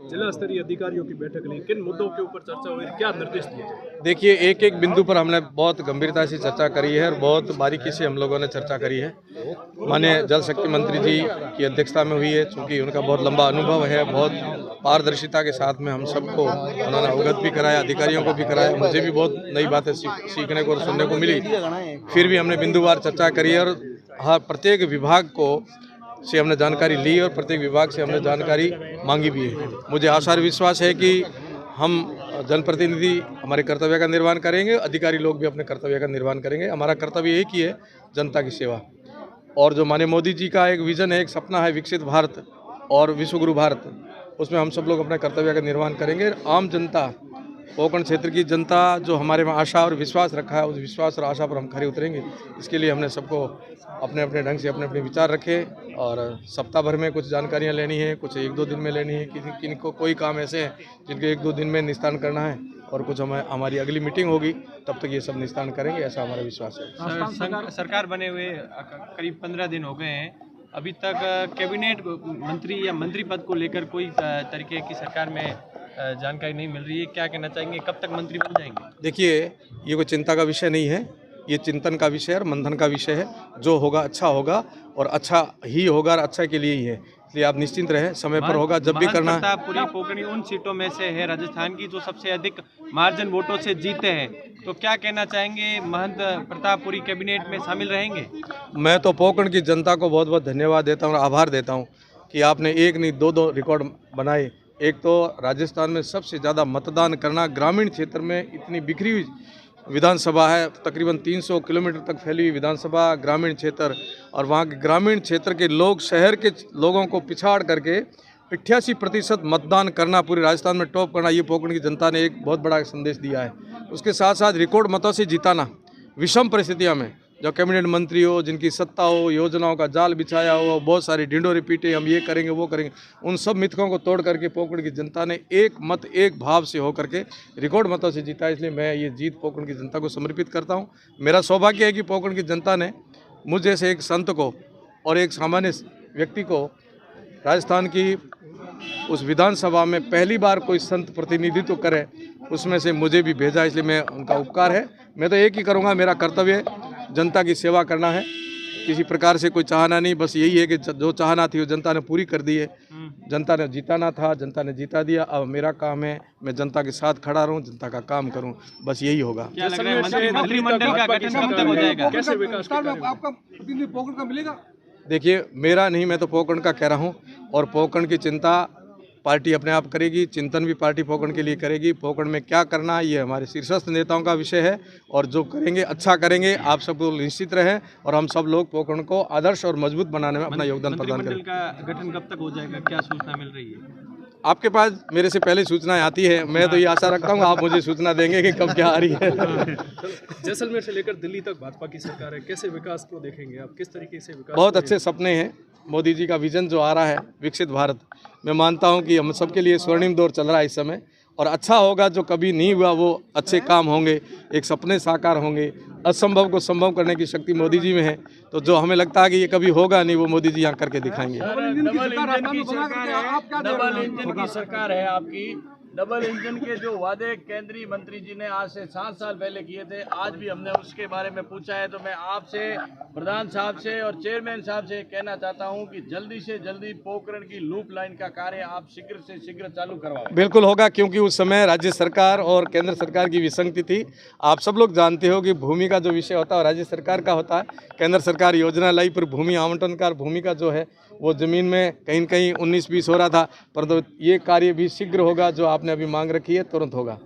जिला स्तरीय अधिकारियों की बैठक ली, किन मुद्दों के ऊपर चर्चा हुई, क्या निर्देश दिए? देखिए, एक एक बिंदु पर हमने बहुत गंभीरता से चर्चा करी है और बहुत बारीकी से हम लोगों ने चर्चा करी है। माननीय जल शक्ति मंत्री जी की अध्यक्षता में हुई है, चूँकि उनका बहुत लंबा अनुभव है, बहुत पारदर्शिता के साथ में हम सबको उन्होंने अवगत भी कराया, अधिकारियों को भी कराया। मुझे भी बहुत नई बातें सीखने को और सुनने को मिली। फिर भी हमने बिंदुवार चर्चा करी है और हाँ, प्रत्येक विभाग को से हमने जानकारी ली और प्रत्येक विभाग से हमने जानकारी मांगी भी है। मुझे आशा और विश्वास है कि हम जनप्रतिनिधि हमारे कर्तव्य का निर्वहन करेंगे, अधिकारी लोग भी अपने कर्तव्य का निर्वहन करेंगे। हमारा कर्तव्य एक ही है, जनता की सेवा। और जो माननीय मोदी जी का एक विज़न है, एक सपना है विकसित भारत और विश्वगुरु भारत, उसमें हम सब लोग अपने कर्तव्य का निर्वहन करेंगे। आम जनता, कोंकण क्षेत्र की जनता जो हमारे में आशा और विश्वास रखा है, उस विश्वास और आशा पर हम खरे उतरेंगे। इसके लिए हमने सबको अपने अपने ढंग से अपने अपने विचार रखे और सप्ताह भर में कुछ जानकारियां लेनी है, कुछ 1-2 दिन में लेनी है, किनको कोई काम ऐसे हैं जिनके 1-2 दिन में निस्तारण करना है और कुछ हमारी अगली मीटिंग होगी, तब तक ये सब निस्तारण करेंगे, ऐसा हमारा विश्वास है। सरकार बने हुए करीब 15 दिन हो गए हैं, अभी तक कैबिनेट मंत्री या मंत्री पद को लेकर कोई तरीके की सरकार में जानकारी नहीं मिल रही है। क्या कहना चाहेंगे, कब तक मंत्री बन जाएंगे? देखिए, ये कोई चिंता का विषय नहीं है, ये चिंतन का विषय और मंथन का विषय है। जो होगा अच्छा होगा और अच्छा ही होगा और अच्छा के लिए ही है, इसलिए आप निश्चिंत रहें, समय पर होगा जब भी करना है। प्रतापपुरी पोकरणी उन सीटों में से है राजस्थान की जो सबसे अधिक मार्जिन वोटों से जीते हैं, तो क्या कहना चाहेंगे, महंत प्रतापपुरी कैबिनेट में शामिल रहेंगे? मैं तो पोकरण की जनता को बहुत बहुत धन्यवाद देता हूँ और आभार देता हूँ कि आपने एक नहीं दो रिकॉर्ड बनाए। एक तो राजस्थान में सबसे ज़्यादा मतदान करना, ग्रामीण क्षेत्र में इतनी बिखरी हुई विधानसभा है, तकरीबन 300 किलोमीटर तक फैली हुई विधानसभा, ग्रामीण क्षेत्र, और वहाँ के ग्रामीण क्षेत्र के लोग शहर के लोगों को पिछाड़ करके 88% मतदान करना, पूरे राजस्थान में टॉप करना, ये पोकरण की जनता ने एक बहुत बड़ा संदेश दिया है। उसके साथ साथ रिकॉर्ड मतों से जिताना, विषम परिस्थितियों में जो कैबिनेट मंत्री हो, जिनकी सत्ता हो, योजनाओं का जाल बिछाया हो, बहुत सारी ढिंडोरी पीटे, हम ये करेंगे वो करेंगे, उन सब मिथकों को तोड़ करके पोकरण की जनता ने एक मत एक भाव से होकर के रिकॉर्ड मतों से जीता। इसलिए मैं ये जीत पोकरण की जनता को समर्पित करता हूँ। मेरा सौभाग्य है कि पोकरण की जनता ने मुझ जैसे एक संत को और एक सामान्य व्यक्ति को राजस्थान की उस विधानसभा में पहली बार कोई संत प्रतिनिधित्व करे, उसमें से मुझे भी भेजा, इसलिए मैं उनका उपकार है। मैं तो एक ही करूँगा, मेरा कर्तव्य जनता की सेवा करना है, किसी प्रकार से कोई चाहना नहीं, बस यही है कि जो चाहना थी वो जनता ने पूरी कर दी है। जनता ने जीताना था, जनता ने जीता दिया। अब मेरा काम है मैं जनता के साथ खड़ा रहूं, जनता का काम करूं, बस यही होगा। क्या लग रहा है मंत्रिमंडल का गठन कब तक हो जाएगा? कैसे विकास आपका प्रतिनिधि पोकरण का मिलेगा? देखिए, मेरा नहीं, मैं तो पोकरण का कह रहा हूं और पोकरण की चिंता पार्टी अपने आप करेगी, चिंतन भी पार्टी पोकरण के लिए करेगी। पोकरण में क्या करना है ये हमारे शीर्षस्थ नेताओं का विषय है और जो करेंगे अच्छा करेंगे। आप सब लोग निश्चित रहें और हम सब लोग पोकरण को आदर्श और मजबूत बनाने में अपना योगदान प्रदान करें। मंत्रिमंडल का गठन कब तक हो जाएगा, क्या सूचना मिल रही है? आपके पास मेरे से पहले सूचनाएं आती है, मैं तो ये आशा रखता हूँ आप मुझे सूचना देंगे कि कब क्या आ रही है। जैसलमेर से लेकर दिल्ली तक भाजपा की सरकार है, कैसे विकास को देखेंगे आप, किस तरीके से विकास? बहुत अच्छे सपने हैं, मोदी जी का विजन जो आ रहा है विकसित भारत, मैं मानता हूं कि हम सबके लिए स्वर्णिम दौर चल रहा है इस समय, और अच्छा होगा। जो कभी नहीं हुआ वो अच्छे काम होंगे, एक सपने साकार होंगे, असंभव को संभव करने की शक्ति मोदी जी में है। तो जो हमें लगता है कि ये कभी होगा नहीं, वो मोदी जी यहाँ करके दिखाएंगे। डबल इंजन की सरकार है आपकी। डबल इंजन के जो वादे केंद्रीय मंत्री जी ने आज से 7 साल पहले किए थे, आज भी हमने उसके बारे में पूछा है। तो मैं आपसे, प्रधान साहब से और चेयरमैन साहब से कहना चाहता हूं कि जल्दी से जल्दी पोकरण की लूप लाइन का कार्य आप शीघ्र से शीघ्र चालू करवाओ। बिल्कुल होगा, क्योंकि उस समय राज्य सरकार और केंद्र सरकार की विसंगति थी। आप सब लोग जानते हो कि भूमि का जो विषय होता है राज्य सरकार का होता है। केंद्र सरकार योजना लाई, पर भूमि आवंटन का, भूमि का जो है वो ज़मीन में कहीं कहीं 19-20 हो रहा था, परंतु ये कार्य भी शीघ्र होगा। जो आपने अभी मांग रखी है तुरंत होगा।